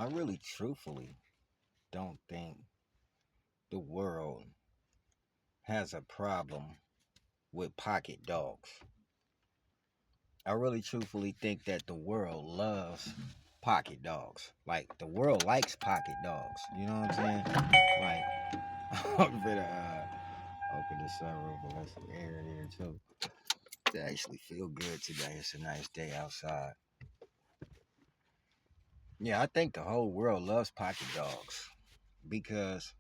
I really truthfully don't think the world has a problem with pocket dogs. I really truthfully think that the world loves pocket dogs. Like the world likes pocket dogs. You know what I'm saying? Like I'm gonna open the sunroof and let some air in here too. To actually feel good today. It's a nice day outside. Yeah, I think the whole world loves pocket dogs because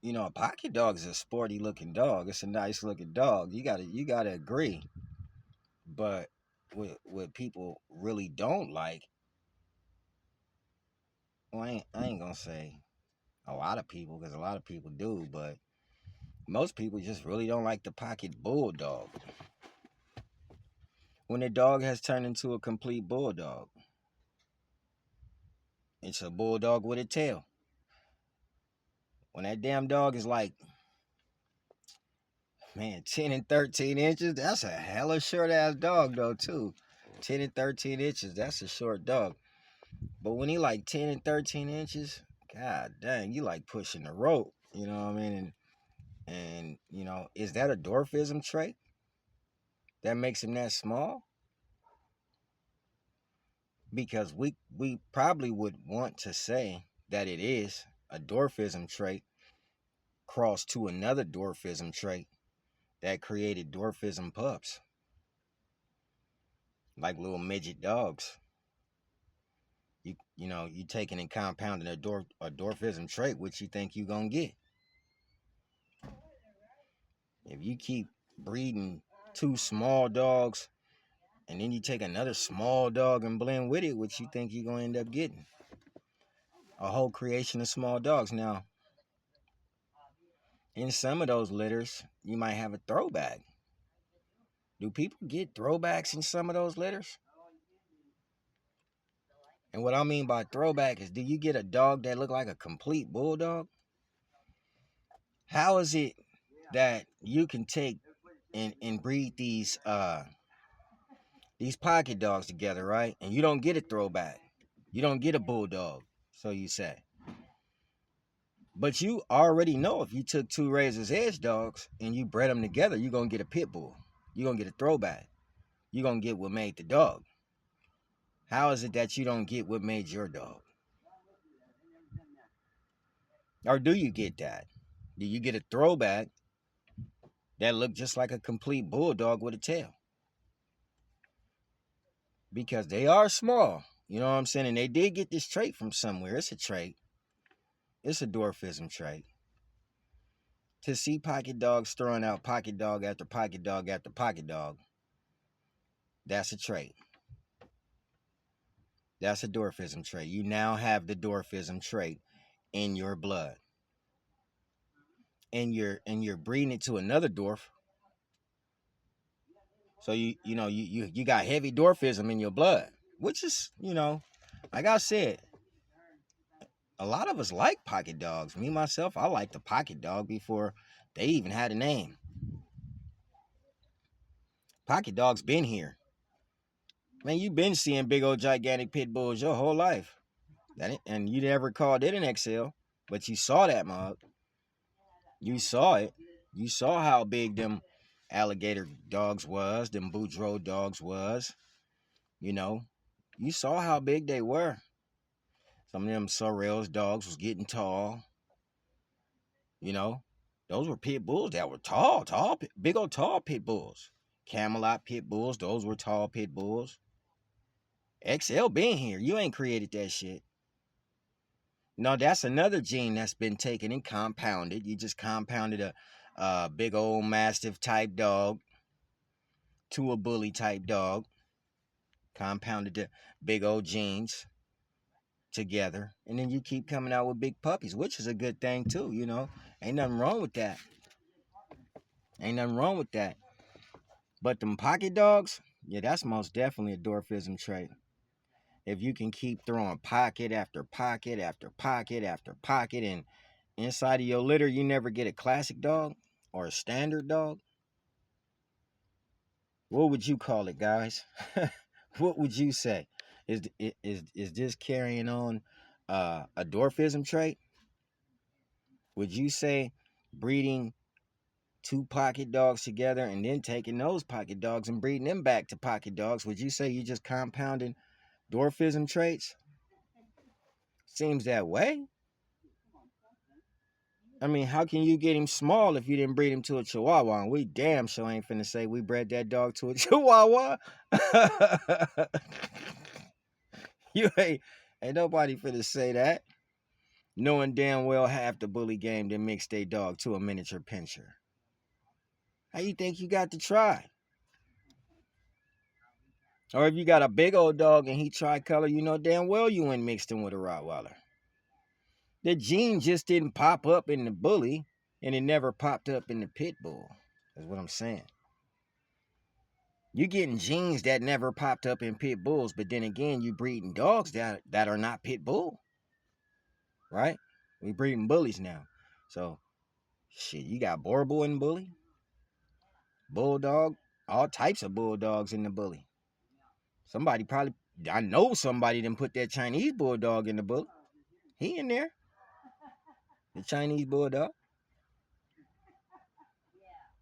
a pocket dog is a sporty looking dog. It's a nice looking dog. You gotta agree. But what people really don't like, well, I ain't gonna say a lot of people because a lot of people do, but most people just really don't like the pocket bulldog. When the dog has turned into a complete bulldog, it's a bulldog with a tail. When that damn dog is like, man, 10 and 13 inches, that's a hella short ass dog though too. 10 and 13 inches, that's a short dog. But when he like 10 and 13 inches, god dang, you like pushing the rope. You know what I mean? And is that a dwarfism trait that makes him that small? Because we probably would want to say that it is a dwarfism trait crossed to another dwarfism trait that created dwarfism pups, like little midget dogs. You taking and compounding a dwarfism trait, which you think you gonna get. If you keep breeding two small dogs and then you take another small dog and blend with it, what you think you're gonna end up getting? A whole creation of small dogs. Now, in some of those litters, you might have a throwback. Do people get throwbacks in some of those litters? And what I mean by throwback is, do you get a dog that look like a complete bulldog? How is it that you can take and breed these pocket dogs together, right? And you don't get a throwback. You don't get a bulldog, so you say. But you already know if you took two Razor's Edge dogs and you bred them together, you're going to get a pit bull. You're going to get a throwback. You're going to get what made the dog. How is it that you don't get what made your dog? Or do you get that? Do you get a throwback that look just like a complete bulldog with a tail? Because they are small. You know what I'm saying? And they did get this trait from somewhere. It's a trait. It's a dwarfism trait. To see pocket dogs throwing out pocket dog after pocket dog after pocket dog, that's a trait. That's a dwarfism trait. You now have the dwarfism trait in your blood. And you're breeding it to another dwarf. So you got heavy dwarfism in your blood, which is, like I said, a lot of us like pocket dogs. Me myself, I like the pocket dog before they even had a name. Pocket dog's been here. Man, you've been seeing big old gigantic pit bulls your whole life. And you never called it an XL, but you saw that mug. You saw it. You saw how big them alligator dogs was, them Boudreaux dogs was. You know, you saw how big they were. Some of them Sorrells dogs was getting tall. You know, those were pit bulls that were tall, big old tall pit bulls. Camelot pit bulls, those were tall pit bulls. XL been here. You ain't created that shit. No, that's another gene that's been taken and compounded. You just compounded a big old mastiff type dog to a bully type dog. Compounded the big old genes together. And then you keep coming out with big puppies, which is a good thing too, Ain't nothing wrong with that. Ain't nothing wrong with that. But them pocket dogs, yeah, that's most definitely a dwarfism trait. If you can keep throwing pocket after pocket after pocket after pocket, and inside of your litter you never get a classic dog or a standard dog, what would you call it, guys? What would you say? Is this carrying on a dwarfism trait? Would you say breeding two pocket dogs together and then taking those pocket dogs and breeding them back to pocket dogs, would you say you just compounding dwarfism traits? Seems that way. I mean, how can you get him small if you didn't breed him to a Chihuahua? And we damn sure ain't finna say we bred that dog to a Chihuahua. You ain't nobody finna say that. Knowing damn well half the bully game that mixed their dog to a miniature pinscher. How you think you got to try? Or if you got a big old dog and he tricolor, you know damn well you ain't mixed him with a Rottweiler. The gene just didn't pop up in the bully, and it never popped up in the pit bull. That's what I'm saying. You getting genes that never popped up in pit bulls, but then again, you breeding dogs that are not pit bull. Right? We breeding bullies now. So, shit, you got Boerboel in the bully, bulldog, all types of bulldogs in the bully. Somebody probably, I know somebody done put that Chinese bulldog in the bully. He in there. The Chinese bulldog.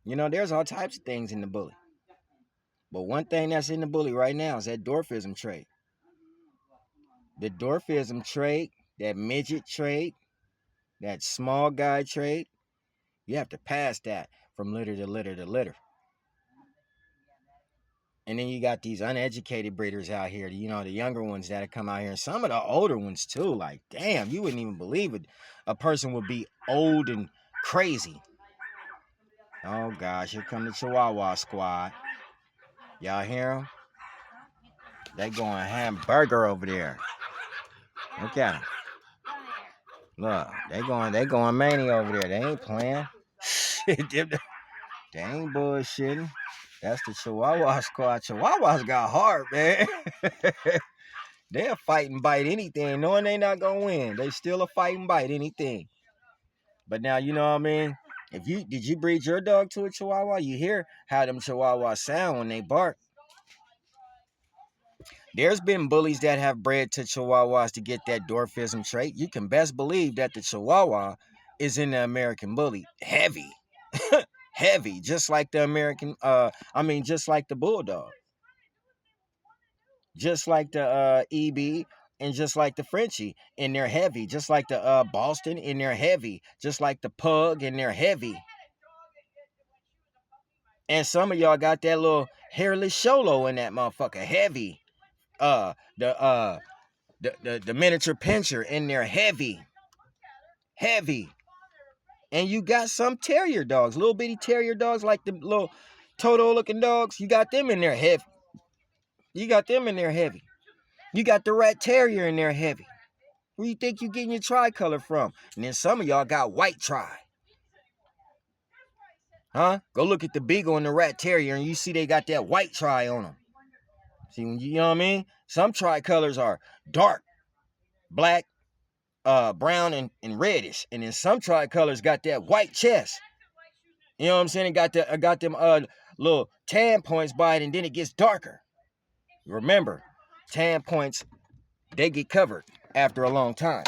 You know, there's all types of things in the bully. But one thing that's in the bully right now is that dwarfism trait. The dwarfism trait, that midget trait, that small guy trait, you have to pass that from litter to litter to litter. And then you got these uneducated breeders out here, you know, the younger ones that have come out here, and some of the older ones too. Like, damn, you wouldn't even believe it. A person would be old and crazy. Oh gosh, here come the Chihuahua squad. Y'all hear them? They going hamburger over there. Look at them. Look, they going mania over there. They ain't playing. They ain't bullshitting. That's the Chihuahua squad. Chihuahuas got heart, man. They'll fight and bite anything, knowing they not gonna win. They still a fight and bite anything. But now, you know what I mean? Did you breed your dog to a Chihuahua? You hear how them Chihuahuas sound when they bark. There's been bullies that have bred to Chihuahuas to get that dwarfism trait. You can best believe that the Chihuahua is in the American bully. Heavy. Heavy. Just like the American, just like the Bulldog. Just like the EB and just like the Frenchie, and they're heavy. Just like the Boston, and they're heavy. Just like the Pug, and they're heavy. And some of y'all got that little hairless Sholo in that motherfucker. Heavy. The miniature pinscher, and they're heavy. Heavy. And you got some terrier dogs, little bitty terrier dogs, like the little Toto looking dogs. You got them in there heavy. You got them in there heavy. You got the rat terrier in there heavy. Where you think you getting your tricolor from? And then some of y'all got white tri. Huh? Go look at the beagle and the rat terrier, and you see they got that white tri on them. See, you know what I mean? Some tricolors are dark, black, brown, and reddish. And then some tricolors got that white chest. You know what I'm saying? It got them little tan points by it, and then it gets darker. Remember, tan points, they get covered after a long time.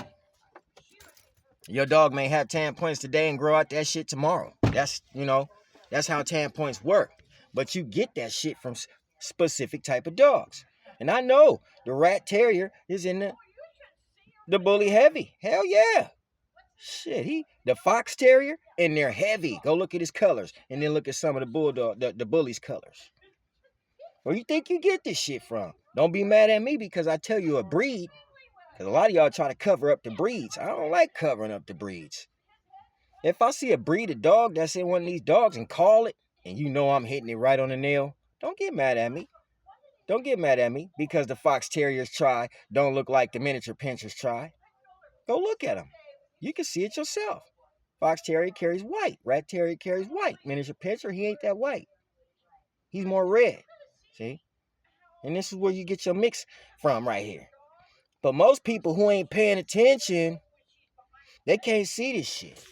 Your dog may have tan points today and grow out that shit tomorrow. That's how tan points work. But you get that shit from specific type of dogs. And I know the rat terrier is in the bully heavy. Hell yeah. Shit, the fox terrier, and they're heavy. Go look at his colors, and then look at some of the bully's colors. Where you think you get this shit from? Don't be mad at me because I tell you a breed. Because a lot of y'all try to cover up the breeds. I don't like covering up the breeds. If I see a breed of dog that's in one of these dogs and call it, and you know I'm hitting it right on the nail, don't get mad at me. Don't get mad at me because the fox terriers try don't look like the miniature pinschers try. Go look at them. You can see it yourself. Fox terrier carries white. Rat terrier carries white. Miniature pinscher, he ain't that white. He's more red. See? And this is where you get your mix from right here. But most people who ain't paying attention, they can't see this shit.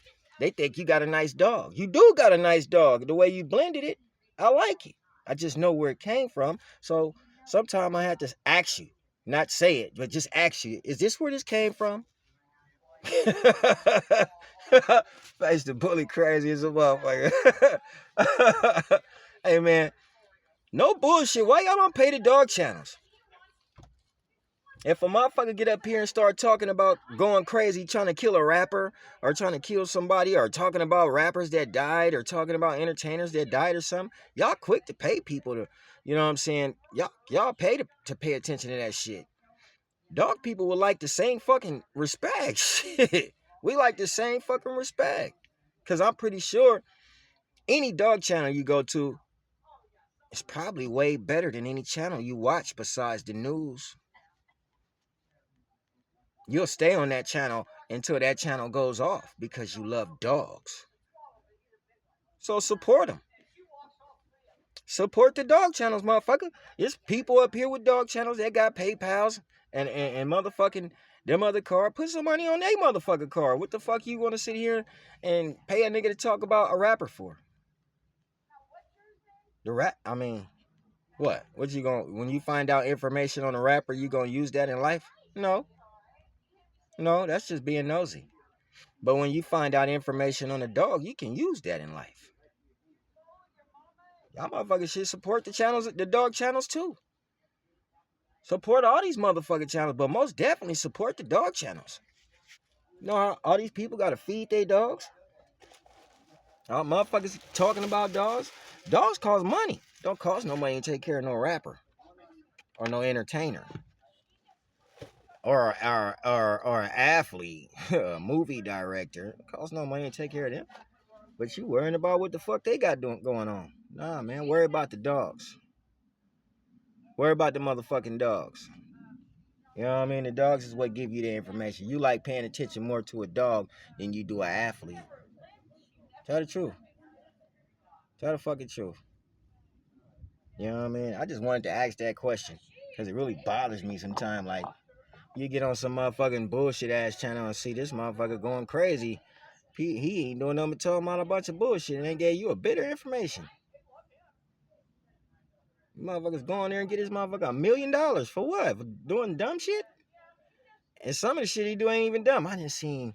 They think you got a nice dog. You do got a nice dog. The way you blended it, I like it. I just know where it came from. So sometimes I have to ask you, Not say it, but just ask you, is this where this came from? I used to bully crazy as a motherfucker. Hey man, no bullshit. Why y'all don't pay the dog channels? If a motherfucker get up here and start talking about going crazy, trying to kill a rapper, or trying to kill somebody, or talking about rappers that died, or talking about entertainers that died or something, y'all quick to pay people to, you know what I'm saying? Y'all pay to pay attention to that shit. Dog people would like the same fucking respect. Shit. We like the same fucking respect. Cause I'm pretty sure any dog channel you go to is probably way better than any channel you watch besides the news. You'll stay on that channel until that channel goes off because you love dogs. So support them. Support the dog channels, motherfucker. There's people up here with dog channels that got PayPals and motherfucking them other card. Put some money on their motherfucking card. What the fuck you want to sit here and pay a nigga to talk about a rapper for? I mean, what? What you gonna, when you find out information on a rapper, you gonna use that in life? No. No, that's just being nosy. But when you find out information on a dog, you can use that in life. Y'all motherfuckers should support the channels, the dog channels too. Support all these motherfucking channels, but most definitely support the dog channels. You know how all these people gotta feed their dogs? All motherfuckers talking about dogs. Dogs cost money. Don't cost no money to take care of no rapper or no entertainer. Or an athlete, a movie director. It costs no money to take care of them. But you worrying about what the fuck they got going on. Nah, man, worry about the dogs. Worry about the motherfucking dogs. You know what I mean? The dogs is what give you the information. You like paying attention more to a dog than you do an athlete. Tell the truth. Tell the fucking truth. You know what I mean? I just wanted to ask that question because it really bothers me sometimes. Like, you get on some motherfucking bullshit ass channel and see this motherfucker going crazy. He ain't doing nothing but talking about a bunch of bullshit and they gave you a bitter information. Motherfuckers going there and get this motherfucker $1 million for what? For doing dumb shit? And some of the shit he do ain't even dumb. I done seen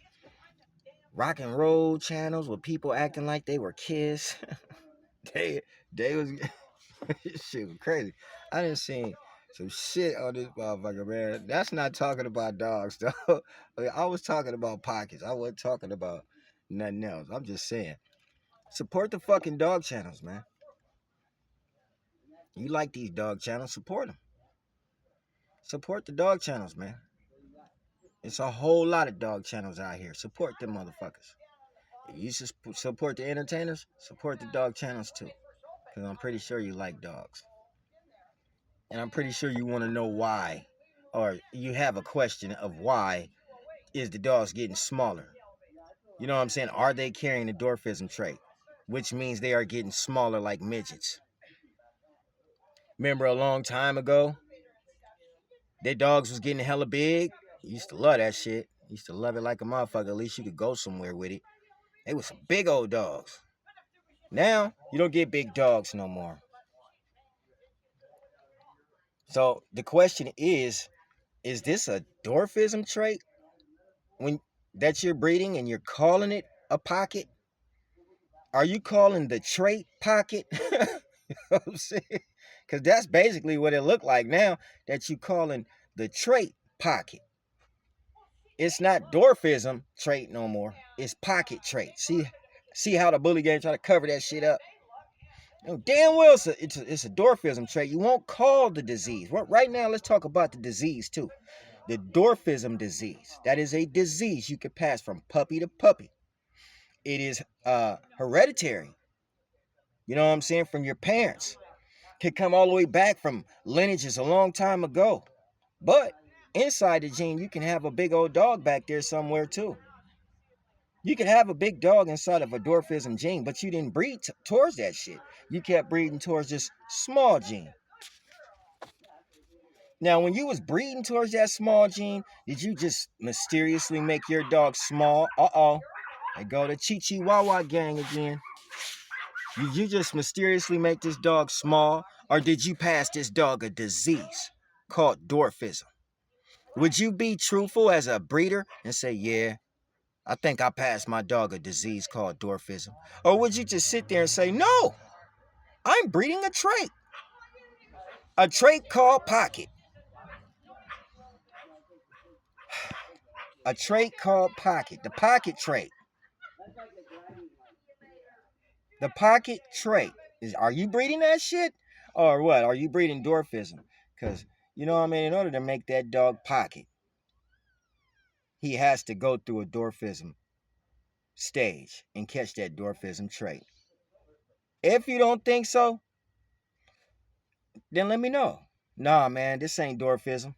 rock and roll channels with people acting like they were Kiss. they was shit was crazy. I done seen some shit on this motherfucker, man. That's not talking about dogs, though. I was talking about pockets. I wasn't talking about nothing else. I'm just saying, support the fucking dog channels, man. You like these dog channels, support them. Support the dog channels, man. It's a whole lot of dog channels out here. Support them motherfuckers. If you support the entertainers, support the dog channels too. Because I'm pretty sure you like dogs. And I'm pretty sure you want to know why. Or you have a question of why is the dogs getting smaller. You know what I'm saying? Are they carrying the dwarfism trait? Which means they are getting smaller like midgets. Remember a long time ago, their dogs was getting hella big? You used to love that shit. You used to love it like a motherfucker. At least you could go somewhere with it. They was some big old dogs. Now, you don't get big dogs no more. So the question is this a dwarfism trait when that you're breeding and you're calling it a pocket? Are you calling the trait pocket? You know what I'm saying? Because that's basically what it looked like now that you calling the trait pocket. It's not dwarfism trait no more. It's pocket trait. See how the bully game try to cover that shit up? You know, damn well it's a dwarfism trait. You won't call the disease. Right now, let's talk about the disease too. The dwarfism disease. That is a disease you can pass from puppy to puppy. It is hereditary. You know what I'm saying? From your parents. Could come all the way back from lineages a long time ago. But inside the gene, you can have a big old dog back there somewhere too. You could have a big dog inside of a dwarfism gene, but you didn't breed towards that shit. You kept breeding towards this small gene. Now, when you was breeding towards that small gene, did you just mysteriously make your dog small? Uh-oh. They go to Chihuahua gang again. Did you just mysteriously make this dog small? Or did you pass this dog a disease called dwarfism? Would you be truthful as a breeder and say, yeah, I think I passed my dog a disease called dwarfism? Or would you just sit there and say, no, I'm breeding a trait called pocket. A trait called pocket, the pocket trait. The pocket trait. Are you breeding that shit? Or what? Are you breeding dwarfism? Because, you know what I mean, in order to make that dog pocket, he has to go through a dwarfism stage and catch that dwarfism trait. If you don't think so, then let me know. Nah, man, this ain't dwarfism.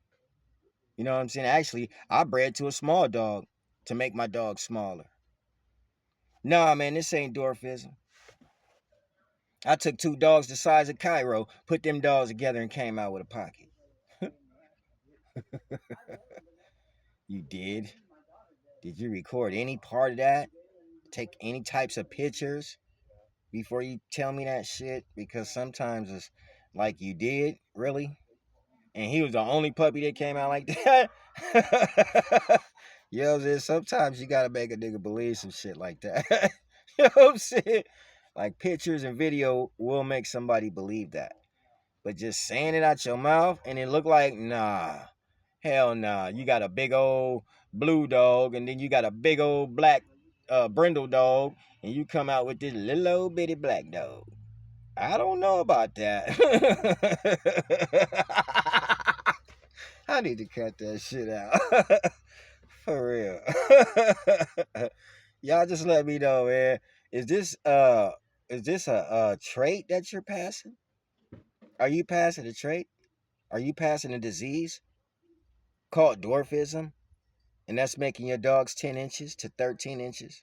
You know what I'm saying? Actually, I bred to a small dog to make my dog smaller. Nah, man, this ain't dwarfism. I took 2 dogs the size of Cairo, put them dogs together, and came out with a pocket. You did? Did you record any part of that? Take any types of pictures before you tell me that shit? Because sometimes it's like you did, really? And he was the only puppy that came out like that? You know what I'm saying? Sometimes you gotta make a nigga believe some shit like that. You know what I'm saying? Like pictures and video will make somebody believe that. But just saying it out your mouth and it look like, nah, hell nah. You got a big old blue dog and then you got a big old black brindle dog and you come out with this little old bitty black dog. I don't know about that. I need to cut that shit out. For real. Y'all just let me know, man. Is this a trait that you're passing? Are you passing a trait? Are you passing a disease called dwarfism? And that's making your dogs 10 inches to 13 inches?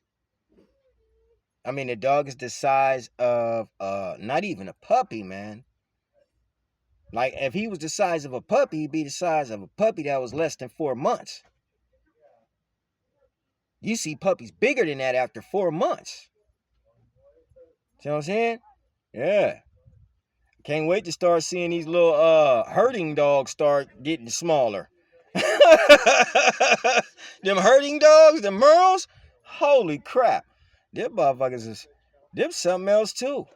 I mean, the dog is the size of not even a puppy, man. Like, if he was the size of a puppy, he'd be the size of a puppy that was less than 4 months. You see puppies bigger than that after 4 months. See what I'm saying? Yeah. Can't wait to start seeing these little herding dogs start getting smaller. Them herding dogs, the merles, holy crap. Them motherfuckers is them something else too.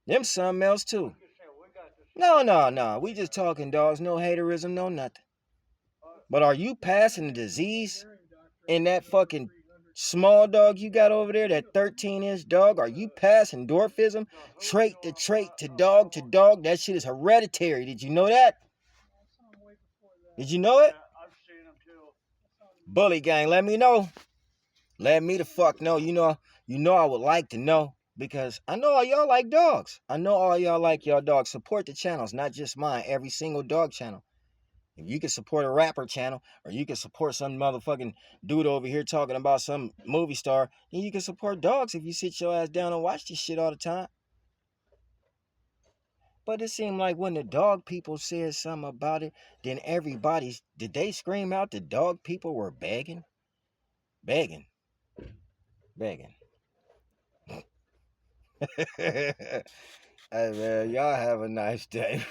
Them something else too. No. We just talking dogs, no haterism, no nothing. But are you passing the disease in that fucking small dog you got over there, that 13-inch dog? Are you passing dwarfism? Trait to trait to dog to dog? That shit is hereditary. Did you know that? Did you know it? Bully gang, let me know. Let me the fuck know. You know I would like to know. Because I know all y'all like dogs. I know all y'all like y'all dogs. Support the channels, not just mine. Every single dog channel. If you can support a rapper channel, or you can support some motherfucking dude over here talking about some movie star, then you can support dogs if you sit your ass down and watch this shit all the time. But it seemed like when the dog people said something about it, then did they scream out the dog people were begging? Begging. Begging. Hey man, y'all have a nice day.